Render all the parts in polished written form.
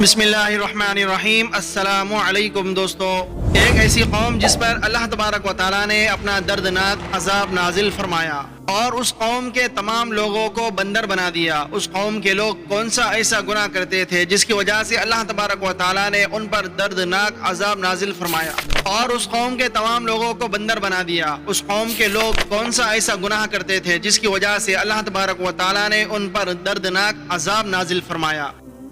بسم اللہ الرحمن الرحیم۔ السلام علیکم دوستو، ایک ایسی قوم جس پر اللہ تبارک و تعالیٰ نے اپنا دردناک عذاب نازل فرمایا اور اس قوم کے تمام لوگوں کو بندر بنا دیا۔ اس قوم کے لوگ کون سا ایسا گناہ کرتے تھے جس کی وجہ سے اللہ تبارک و تعالیٰ نے ان پر دردناک عذاب نازل فرمایا اور اس قوم کے تمام لوگوں کو بندر بنا دیا۔ اس قوم کے لوگ کون سا ایسا گناہ کرتے تھے جس کی وجہ سے اللہ تبارک و تعالیٰ نے ان پر دردناک عذاب نازل فرمایا،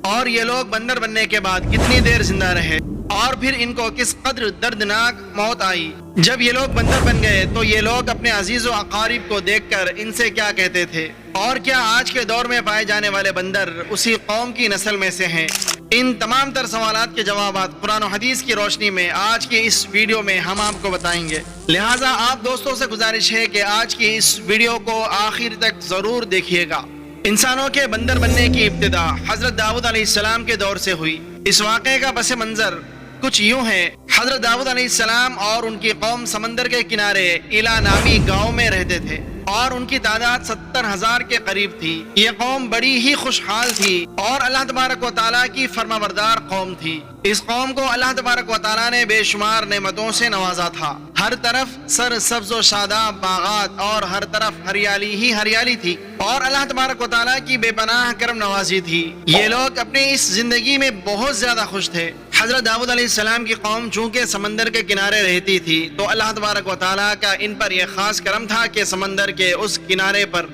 اور یہ لوگ بندر بننے کے بعد کتنی دیر زندہ رہے اور پھر ان کو کس قدر دردناک موت آئی۔ جب یہ لوگ بندر بن گئے تو یہ لوگ اپنے عزیز و اقارب کو دیکھ کر ان سے کیا کہتے تھے، اور کیا آج کے دور میں پائے جانے والے بندر اسی قوم کی نسل میں سے ہیں؟ ان تمام تر سوالات کے جوابات قرآن و حدیث کی روشنی میں آج کی اس ویڈیو میں ہم آپ کو بتائیں گے، لہٰذا آپ دوستوں سے گزارش ہے کہ آج کی اس ویڈیو کو آخر تک ضرور دیکھیے گا۔ انسانوں کے بندر بننے کی ابتدا حضرت داؤد علیہ السلام کے دور سے ہوئی۔ اس واقعے کا پس منظر کچھ یوں ہے۔ حضرت داؤد علیہ السلام اور ان کی قوم سمندر کے کنارے ایلا نامی گاؤں میں رہتے تھے اور ان کی تعداد 70,000 کے قریب تھی۔ یہ قوم بڑی ہی خوشحال تھی اور اللہ تبارک و تعالیٰ کی فرمانبردار قوم تھی۔ اس قوم کو اللہ تبارک و تعالیٰ نے بے شمار نعمتوں سے نوازا تھا۔ ہر طرف سر سبز و شاداب باغات اور ہر طرف ہریالی ہی ہریالی تھی، اور اللہ تبارک و تعالیٰ کی بے پناہ کرم نوازی تھی۔ یہ لوگ اپنی اس زندگی میں بہت زیادہ خوش تھے۔ حضرت داؤد علیہ السلام کی قوم چونکہ سمندر کے کنارے رہتی تھی تو اللہ تبارک و تعالیٰ کا ان پر یہ خاص کرم تھا کہ سمندر کے اس کنارے پر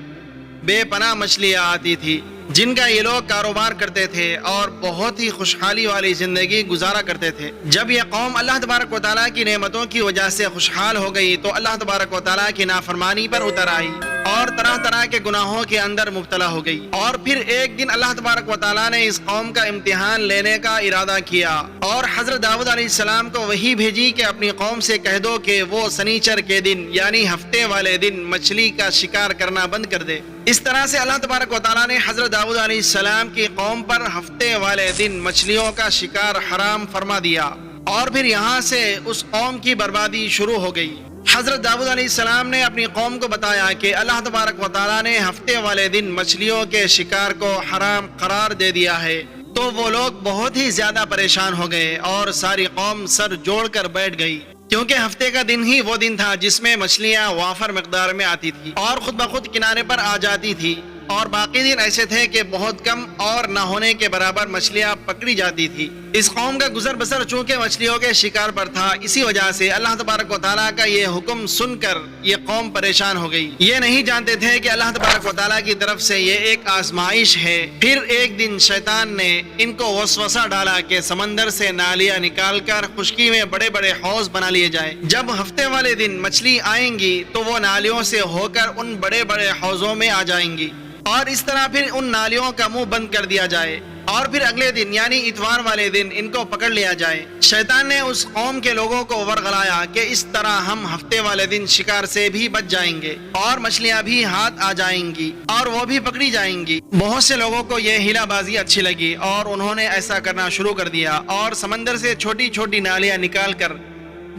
بے پناہ مچھلیاں آتی تھی جن کا یہ لوگ کاروبار کرتے تھے اور بہت ہی خوشحالی والی زندگی گزارا کرتے تھے۔ جب یہ قوم اللہ تبارک و تعالیٰ کی نعمتوں کی وجہ سے خوشحال ہو گئی تو اللہ تبارک و تعالیٰ کی نافرمانی پر اتر آئی اور طرح طرح کے گناہوں کے اندر مبتلا ہو گئی۔ اور پھر ایک دن اللہ تبارک و تعالیٰ نے اس قوم کا امتحان لینے کا ارادہ کیا اور حضرت داؤد علیہ السلام کو وحی بھیجی کہ اپنی قوم سے کہہ دو کہ وہ سنیچر کے دن یعنی ہفتے والے دن مچھلی کا شکار کرنا بند کر دے۔ اس طرح سے اللہ تبارک و تعالیٰ نے حضرت داؤد علیہ السلام کی قوم پر ہفتے والے دن مچھلیوں کا شکار حرام فرما دیا، اور پھر یہاں سے اس قوم کی بربادی شروع ہو گئی۔ حضرت داؤد علیہ السلام نے اپنی قوم کو بتایا کہ اللہ تبارک و تعالیٰ نے ہفتے والے دن مچھلیوں کے شکار کو حرام قرار دے دیا ہے، تو وہ لوگ بہت ہی زیادہ پریشان ہو گئے اور ساری قوم سر جوڑ کر بیٹھ گئی، کیونکہ ہفتے کا دن ہی وہ دن تھا جس میں مچھلیاں وافر مقدار میں آتی تھی اور خود بخود کنارے پر آ جاتی تھی، اور باقی دن ایسے تھے کہ بہت کم اور نہ ہونے کے برابر مچھلیاں پکڑی جاتی تھی۔ اس قوم کا گزر بسر چونکہ مچھلیوں کے شکار پر تھا، اسی وجہ سے اللہ تبارک و تعالیٰ کا یہ حکم سن کر یہ قوم پریشان ہو گئی۔ یہ نہیں جانتے تھے کہ اللہ تبارک و تعالیٰ کی طرف سے یہ ایک آزمائش ہے۔ پھر ایک دن شیطان نے ان کو وسوسہ ڈالا کہ سمندر سے نالیاں نکال کر خشکی میں بڑے بڑے حوض بنا لیے جائے۔ جب ہفتے والے دن مچھلی آئیں گی تو وہ نالیوں سے ہو کر ان بڑے بڑے حوضوں میں آ جائیں گی، اور اس طرح پھر ان نالیوں کا منہ بند کر دیا جائے، اور پھر اگلے دن یعنی اتوار والے دن ان کو پکڑ لیا جائے۔ شیطان نے اس قوم کے لوگوں کو ورغلایا کہ اس طرح ہم ہفتے والے دن شکار سے بھی بچ جائیں گے اور مچھلیاں بھی ہاتھ آ جائیں گی اور وہ بھی پکڑی جائیں گی۔ بہت سے لوگوں کو یہ ہیلا بازی اچھی لگی اور انہوں نے ایسا کرنا شروع کر دیا اور سمندر سے چھوٹی چھوٹی نالیاں نکال کر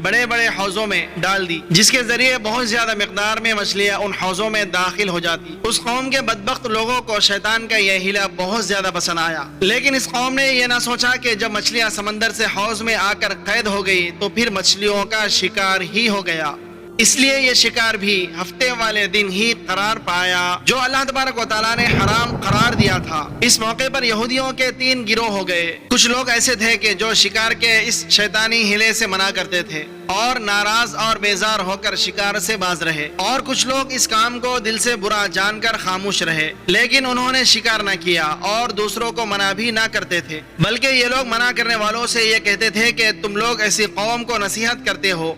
بڑے بڑے حوضوں میں ڈال دی، جس کے ذریعے بہت زیادہ مقدار میں مچھلیاں ان حوضوں میں داخل ہو جاتی۔ اس قوم کے بدبخت لوگوں کو شیطان کا یہ ہیلا بہت زیادہ پسند آیا، لیکن اس قوم نے یہ نہ سوچا کہ جب مچھلیاں سمندر سے حوض میں آ کر قید ہو گئی تو پھر مچھلیوں کا شکار ہی ہو گیا، اس لیے یہ شکار بھی ہفتے والے دن ہی قرار پایا جو اللہ تبارک و تعالیٰ نے حرام قرار دیا تھا۔ اس موقع پر یہودیوں کے 3 گروہ ہو گئے۔ کچھ لوگ ایسے تھے کہ جو شکار کے اس شیطانی ہیلے سے منع کرتے تھے اور ناراض اور بیزار ہو کر شکار سے باز رہے، اور کچھ لوگ اس کام کو دل سے برا جان کر خاموش رہے، لیکن انہوں نے شکار نہ کیا اور دوسروں کو منع بھی نہ کرتے تھے، بلکہ یہ لوگ منع کرنے والوں سے یہ کہتے تھے کہ تم لوگ ایسی قوم کو نصیحت کرتے ہو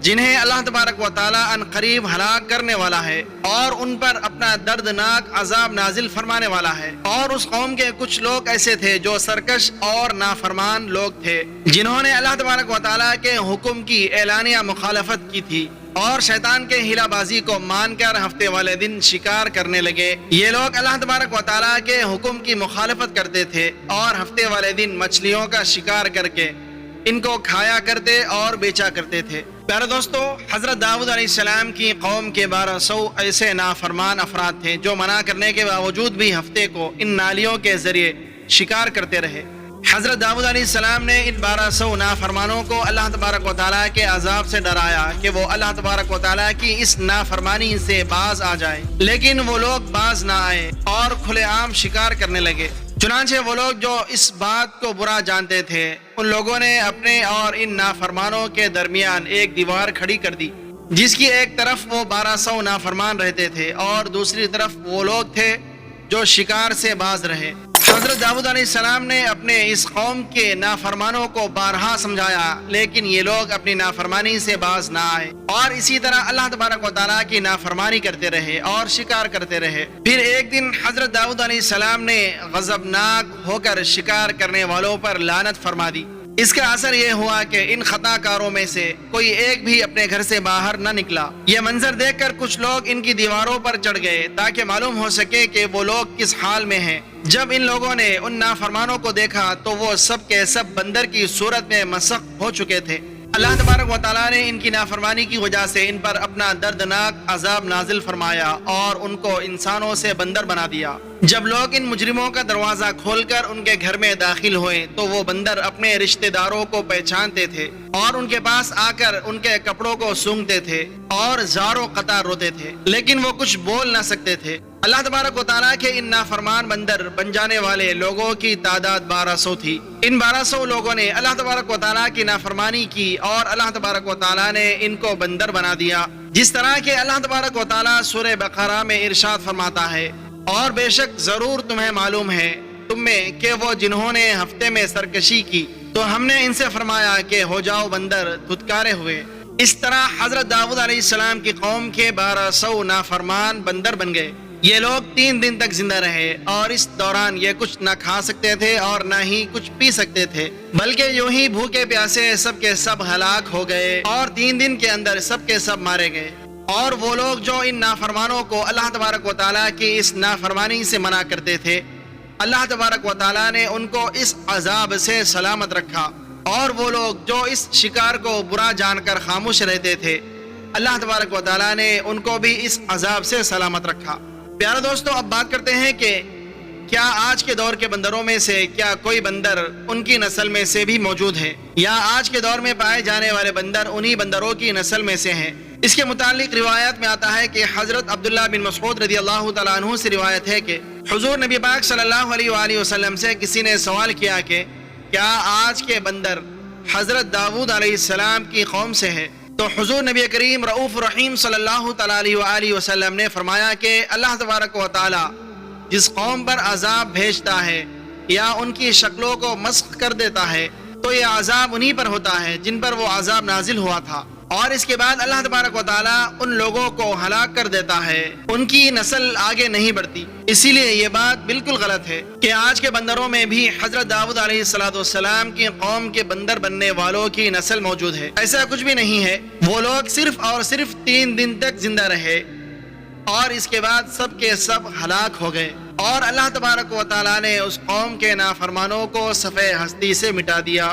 جنہیں اللہ تبارک و تعالیٰ ان قریب ہلاک کرنے والا ہے اور ان پر اپنا دردناک عذاب نازل فرمانے والا ہے۔ اور اس قوم کے کچھ لوگ ایسے تھے جو سرکش اور نافرمان لوگ تھے جنہوں نے اللہ تبارک و تعالیٰ کے حکم کی اعلانیہ مخالفت کی تھی اور شیطان کے ہیلا بازی کو مان کر ہفتے والے دن شکار کرنے لگے۔ یہ لوگ اللہ تبارک و تعالیٰ کے حکم کی مخالفت کرتے تھے اور ہفتے والے دن مچھلیوں کا شکار کر کے ان کو کھایا کرتے اور بیچا کرتے تھے۔ پیارے دوستو، حضرت داؤد علیہ السلام کی قوم کے 1200 ایسے نافرمان افراد تھے جو منع کرنے کے باوجود بھی ہفتے کو ان نالیوں کے ذریعے شکار کرتے رہے۔ حضرت داؤد علیہ السلام نے ان 1200 نافرمانوں کو اللہ تبارک و تعالیٰ کے عذاب سے ڈرایا کہ وہ اللہ تبارک و تعالیٰ کی اس نافرمانی سے باز آ جائیں، لیکن وہ لوگ باز نہ آئے اور کھلے عام شکار کرنے لگے۔ چنانچہ وہ لوگ جو اس بات کو برا جانتے تھے، ان لوگوں نے اپنے اور ان نافرمانوں کے درمیان ایک دیوار کھڑی کر دی، جس کی ایک طرف وہ 1200 نافرمان رہتے تھے اور دوسری طرف وہ لوگ تھے جو شکار سے باز رہے۔ حضرت داؤد علیہ السلام نے اپنے اس قوم کے نافرمانوں کو بارہا سمجھایا، لیکن یہ لوگ اپنی نافرمانی سے باز نہ آئے اور اسی طرح اللہ تبارک و تعالیٰ کی نافرمانی کرتے رہے اور شکار کرتے رہے۔ پھر ایک دن حضرت داؤد علیہ السلام نے غضبناک ہو کر شکار کرنے والوں پر لعنت فرما دی۔ اس کا اثر یہ ہوا کہ ان خطا کاروں میں سے کوئی ایک بھی اپنے گھر سے باہر نہ نکلا۔ یہ منظر دیکھ کر کچھ لوگ ان کی دیواروں پر چڑھ گئے تاکہ معلوم ہو سکے کہ وہ لوگ کس حال میں ہیں۔ جب ان لوگوں نے ان نافرمانوں کو دیکھا تو وہ سب کے سب بندر کی صورت میں مسخ ہو چکے تھے۔ اللہ تبارک و تعالیٰ نے ان کی نافرمانی کی وجہ سے ان پر اپنا دردناک عذاب نازل فرمایا اور ان کو انسانوں سے بندر بنا دیا۔ جب لوگ ان مجرموں کا دروازہ کھول کر ان کے گھر میں داخل ہوئے تو وہ بندر اپنے رشتہ داروں کو پہچانتے تھے اور ان کے پاس آ کر ان کے کپڑوں کو سونگھتے تھے اور زاروں قطار روتے تھے، لیکن وہ کچھ بول نہ سکتے تھے۔ اللہ تبارک و تعالیٰ کے ان نافرمان بندر بن جانے والے لوگوں کی تعداد 1200 تھی۔ ان 1200 لوگوں نے اللہ تبارک و تعالیٰ کی نافرمانی کی اور اللہ تبارک و تعالیٰ نے ان کو بندر بنا دیا، جس طرح کہ اللہ تبارک و تعالیٰ سورہ بقرہ میں ارشاد فرماتا ہے، اور بے شک ضرور تمہیں معلوم ہے تم میں کہ وہ جنہوں نے ہفتے میں سرکشی کی تو ہم نے ان سے فرمایا کہ ہو جاؤ بندر، دھتکارے ہوئے۔ اس طرح حضرت داؤد علیہ السلام کی قوم کے 1200 نافرمان بندر بن گئے۔ یہ لوگ 3 دن تک زندہ رہے اور اس دوران یہ کچھ نہ کھا سکتے تھے اور نہ ہی کچھ پی سکتے تھے، بلکہ یوں ہی بھوکے پیاسے سب کے سب ہلاک ہو گئے اور 3 دن کے اندر سب کے سب مارے گئے۔ اور وہ لوگ جو ان نافرمانوں کو اللہ تبارک و تعالیٰ کی اس نافرمانی سے منع کرتے تھے، اللہ تبارک و تعالیٰ نے ان کو اس عذاب سے سلامت رکھا، اور وہ لوگ جو اس شکار کو برا جان کر خاموش رہتے تھے، اللہ تبارک و تعالیٰ نے ان کو بھی اس عذاب سے سلامت رکھا۔ پیارے دوستو، اب بات کرتے ہیں کہ کیا آج کے دور کے بندروں میں سے کیا کوئی بندر ان کی نسل میں سے بھی موجود ہے، یا آج کے دور میں پائے جانے والے بندر انہی بندروں کی نسل میں سے ہیں؟ اس کے متعلق روایت میں آتا ہے کہ حضرت عبداللہ بن مسعود رضی اللہ تعالیٰ عنہ سے روایت ہے کہ حضور نبی پاک صلی اللہ علیہ وآلہ وسلم سے کسی نے سوال کیا کہ کیا آج کے بندر حضرت داؤد علیہ السلام کی قوم سے ہے؟ تو حضور نبی کریم رؤوف رحیم صلی اللہ تعالیٰ علیہ وآلہ وسلم نے فرمایا کہ اللہ تبارک و تعالیٰ جس قوم پر عذاب بھیجتا ہے یا ان کی شکلوں کو مسخ کر دیتا ہے تو یہ عذاب انہی پر ہوتا ہے جن پر وہ عذاب نازل ہوا تھا، اور اس کے بعد اللہ تبارک و تعالیٰ ان لوگوں کو ہلاک کر دیتا ہے، ان کی نسل آگے نہیں بڑھتی۔ اسی لیے یہ بات بالکل غلط ہے کہ آج کے بندروں میں بھی حضرت داؤد علیہ السلام کی قوم کے بندر بننے والوں کی نسل موجود ہے۔ ایسا کچھ بھی نہیں ہے، وہ لوگ صرف اور صرف 3 دن تک زندہ رہے اور اس کے بعد سب کے سب ہلاک ہو گئے، اور اللہ تبارک و تعالیٰ نے اس قوم کے نافرمانوں کو صفحہ ہستی سے مٹا دیا۔